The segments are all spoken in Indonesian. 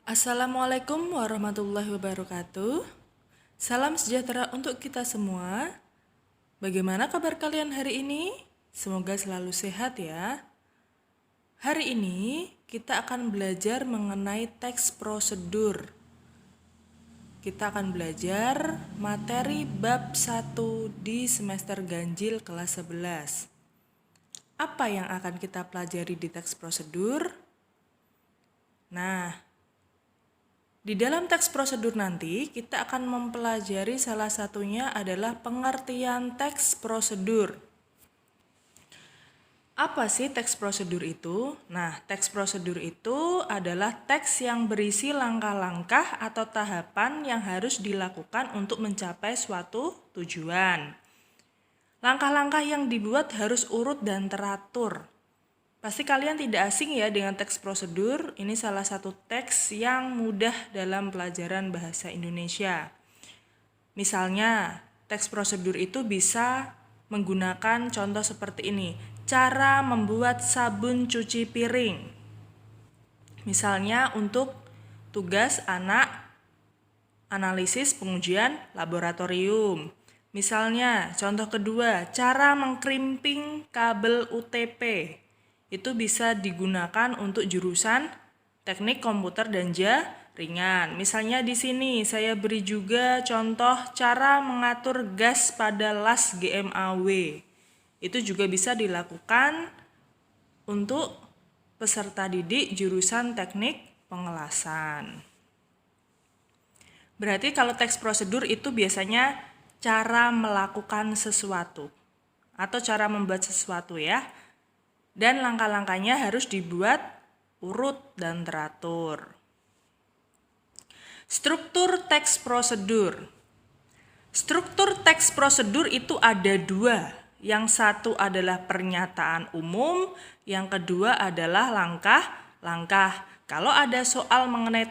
Assalamualaikum warahmatullahi wabarakatuh. Salam sejahtera untuk kita semua. Bagaimana kabar kalian hari ini? Semoga selalu sehat ya. Hari ini kita akan belajar mengenai teks prosedur. Kita akan belajar materi bab 1 di semester ganjil kelas 11. Apa yang akan kita pelajari di teks prosedur? Nah, di dalam teks prosedur nanti, kita akan mempelajari salah satunya adalah pengertian teks prosedur. Apa sih teks prosedur itu? Nah, teks prosedur itu adalah teks yang berisi langkah-langkah atau tahapan yang harus dilakukan untuk mencapai suatu tujuan. Langkah-langkah yang dibuat harus urut dan teratur. Pasti kalian tidak asing ya dengan teks prosedur. Ini salah satu teks yang mudah dalam pelajaran bahasa Indonesia. Misalnya, teks prosedur itu bisa menggunakan contoh seperti ini. Cara membuat sabun cuci piring. Misalnya untuk tugas anak analisis pengujian laboratorium. Misalnya, contoh kedua, cara mengkrimping kabel UTP. Itu bisa digunakan untuk jurusan teknik komputer dan jaringan. Misalnya di sini saya beri juga contoh cara mengatur gas pada las GMAW. Itu juga bisa dilakukan untuk peserta didik jurusan teknik pengelasan. Berarti kalau teks prosedur itu biasanya cara melakukan sesuatu atau cara membuat sesuatu ya. Dan langkah-langkahnya harus dibuat urut dan teratur. Struktur teks prosedur. Struktur teks prosedur itu ada dua. Yang satu adalah pernyataan umum, yang kedua adalah langkah-langkah. Kalau ada soal mengenai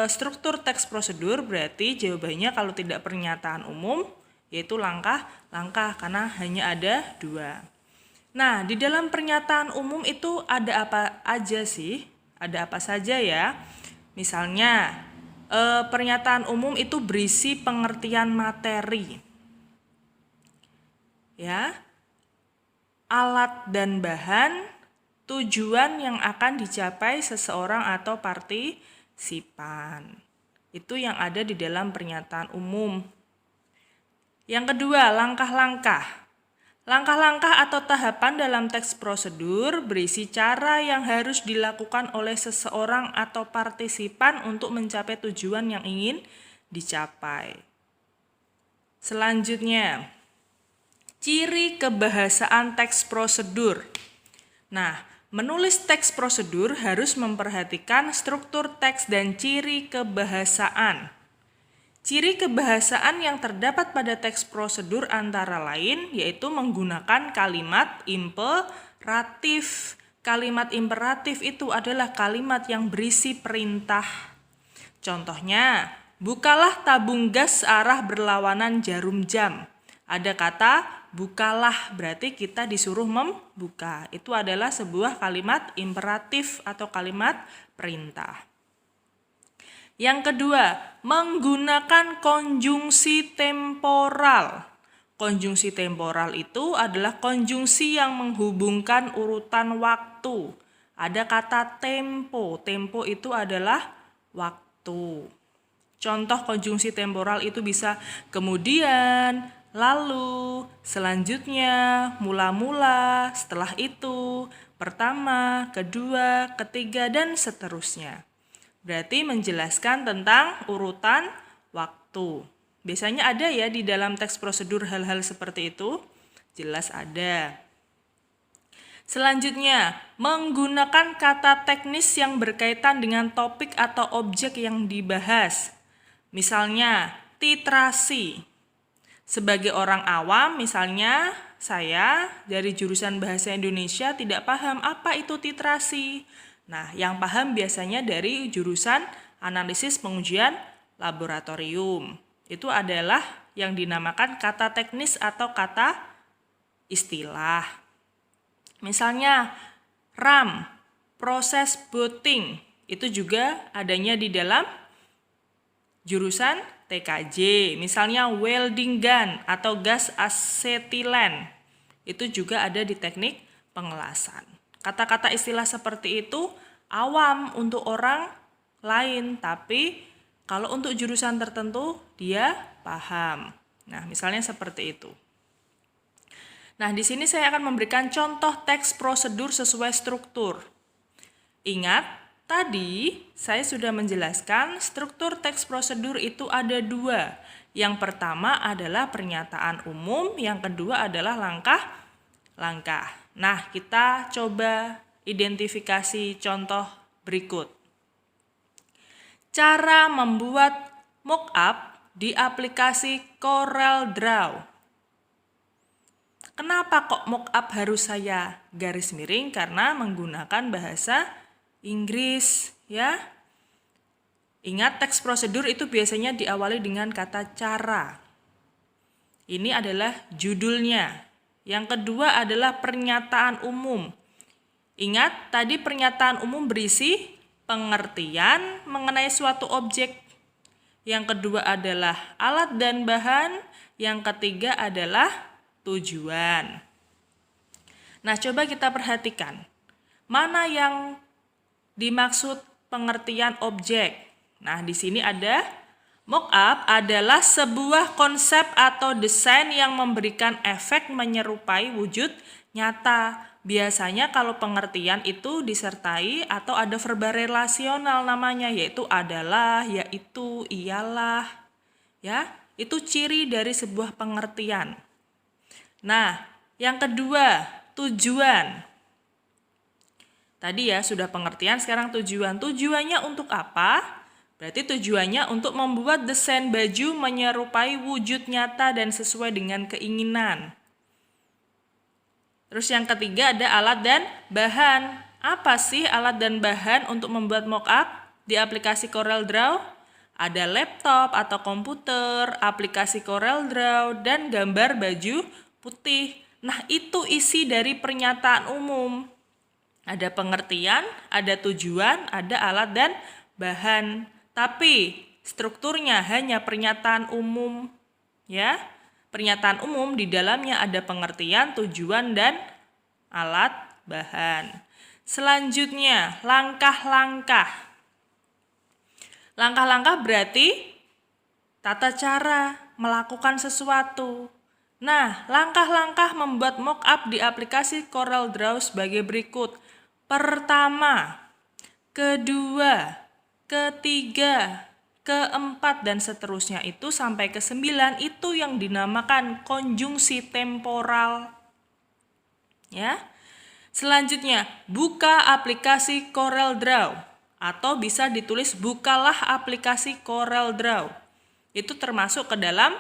struktur teks prosedur, berarti jawabannya kalau tidak pernyataan umum, yaitu langkah-langkah, karena hanya ada dua. Nah, di dalam pernyataan umum itu ada apa aja sih? Ada apa saja ya? Misalnya, pernyataan umum itu berisi pengertian materi. Ya. Alat dan bahan, tujuan yang akan dicapai seseorang atau partisipan. Itu yang ada di dalam pernyataan umum. Yang kedua, langkah-langkah. Langkah-langkah atau tahapan dalam teks prosedur berisi cara yang harus dilakukan oleh seseorang atau partisipan untuk mencapai tujuan yang ingin dicapai. Selanjutnya, ciri kebahasaan teks prosedur. Nah, menulis teks prosedur harus memperhatikan struktur teks dan ciri kebahasaan. Ciri kebahasaan yang terdapat pada teks prosedur antara lain yaitu menggunakan kalimat imperatif. Kalimat imperatif itu adalah kalimat yang berisi perintah. Contohnya, bukalah tabung gas arah berlawanan jarum jam. Ada kata bukalah, berarti kita disuruh membuka. Itu adalah sebuah kalimat imperatif atau kalimat perintah. Yang kedua, menggunakan konjungsi temporal. Konjungsi temporal itu adalah konjungsi yang menghubungkan urutan waktu. Ada kata tempo. Tempo itu adalah waktu. Contoh konjungsi temporal itu bisa kemudian, lalu, selanjutnya, mula-mula, setelah itu, pertama, kedua, ketiga, dan seterusnya. Berarti menjelaskan tentang urutan waktu. Biasanya ada ya di dalam teks prosedur hal-hal seperti itu. Jelas ada. Selanjutnya, menggunakan kata teknis yang berkaitan dengan topik atau objek yang dibahas. Misalnya, titrasi. Sebagai orang awam, misalnya saya dari jurusan Bahasa Indonesia tidak paham apa itu titrasi. Nah, yang paham biasanya dari jurusan analisis pengujian laboratorium. Itu adalah yang dinamakan kata teknis atau kata istilah. Misalnya, RAM, proses booting. itu juga adanya di dalam jurusan TKJ. Misalnya welding gun atau gas asetilen, itu juga ada di teknik pengelasan. Kata-kata istilah seperti itu awam untuk orang lain, tapi kalau untuk jurusan tertentu dia paham. Nah, misalnya seperti itu. Nah, di sini saya akan memberikan contoh teks prosedur sesuai struktur. Ingat, tadi saya sudah menjelaskan struktur teks prosedur itu ada 2. Yang pertama adalah pernyataan umum, yang kedua adalah langkah-langkah. Nah, kita coba identifikasi contoh berikut. Cara membuat mockup di aplikasi CorelDRAW. Kenapa kok mockup harus saya garis miring? Karena menggunakan bahasa Inggris, ya. Ingat, teks prosedur itu biasanya diawali dengan kata cara. Ini adalah judulnya. Yang kedua adalah pernyataan umum. Ingat, tadi pernyataan umum berisi pengertian mengenai suatu objek. Yang kedua adalah alat dan bahan. Yang ketiga adalah tujuan. Nah, coba kita perhatikan. Mana yang dimaksud pengertian objek? Nah, di sini ada mockup adalah sebuah konsep atau desain yang memberikan efek menyerupai wujud nyata. Biasanya kalau pengertian itu disertai atau ada verba relasional namanya, yaitu adalah, yaitu, iyalah. Ya, itu ciri dari sebuah pengertian. Nah, yang kedua, tujuan. Tadi ya sudah pengertian, sekarang tujuan. Tujuannya untuk apa? Berarti tujuannya untuk membuat desain baju menyerupai wujud nyata dan sesuai dengan keinginan. Terus yang ketiga ada alat dan bahan. Apa sih alat dan bahan untuk membuat mockup di aplikasi CorelDRAW? Ada laptop atau komputer, aplikasi CorelDRAW, dan gambar baju putih. Nah, itu isi dari pernyataan umum. Ada pengertian, ada tujuan, ada alat dan bahan. Tapi strukturnya hanya pernyataan umum, ya. Pernyataan umum di dalamnya ada pengertian, tujuan, dan alat bahan. Selanjutnya, langkah-langkah. Langkah-langkah berarti tata cara melakukan sesuatu. Nah, langkah-langkah membuat mockup di aplikasi CorelDRAW sebagai berikut. Pertama, kedua, ketiga, keempat, dan seterusnya itu sampai ke 9 itu yang dinamakan konjungsi temporal. Ya. Selanjutnya, buka aplikasi CorelDRAW atau bisa ditulis bukalah aplikasi CorelDRAW. Itu termasuk ke dalam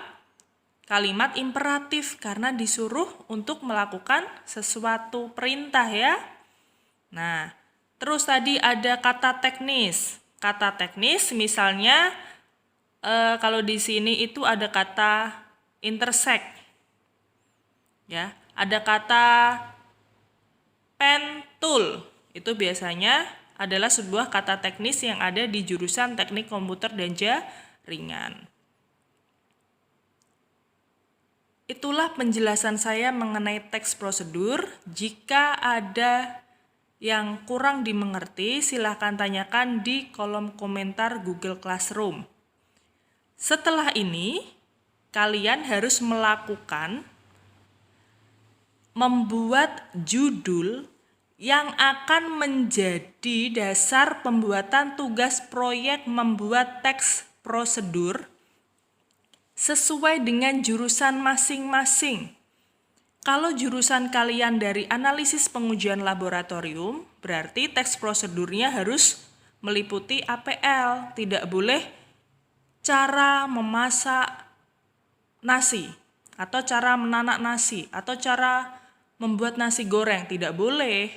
kalimat imperatif karena disuruh untuk melakukan sesuatu perintah, ya. Nah, terus tadi ada kata teknis. Kata teknis misalnya kalau di sini itu ada kata intersect. Ya, ada kata pen tool. Itu biasanya adalah sebuah kata teknis yang ada di jurusan Teknik Komputer dan Jaringan. Itulah penjelasan saya mengenai teks prosedur. Jika ada yang kurang dimengerti, silakan tanyakan di kolom komentar Google Classroom. Setelah ini, kalian harus membuat judul yang akan menjadi dasar pembuatan tugas proyek membuat teks prosedur sesuai dengan jurusan masing-masing. Kalau jurusan kalian dari analisis pengujian laboratorium, berarti teks prosedurnya harus meliputi APL. Tidak boleh cara memasak nasi, atau cara menanak nasi, atau cara membuat nasi goreng. Tidak boleh.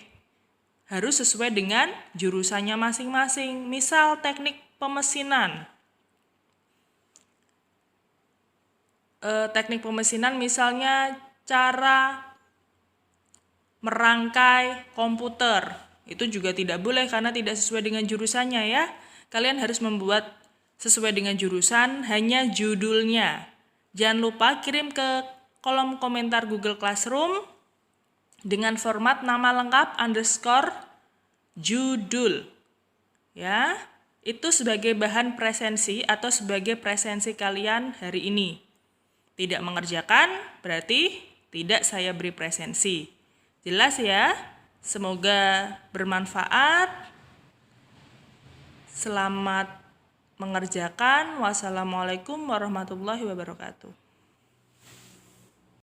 Harus sesuai dengan jurusannya masing-masing. Misal teknik pemesinan. Teknik pemesinan misalnya cara merangkai komputer, Itu juga tidak boleh karena tidak sesuai dengan jurusannya ya. Kalian harus membuat sesuai dengan jurusan, hanya judulnya. Jangan lupa kirim ke kolom komentar Google Classroom dengan format nama lengkap _ judul. Ya, itu sebagai bahan presensi atau sebagai presensi kalian hari ini. Tidak mengerjakan berarti tidak saya beri presensi. Jelas ya? Semoga bermanfaat. Selamat mengerjakan. Wassalamualaikum warahmatullahi wabarakatuh.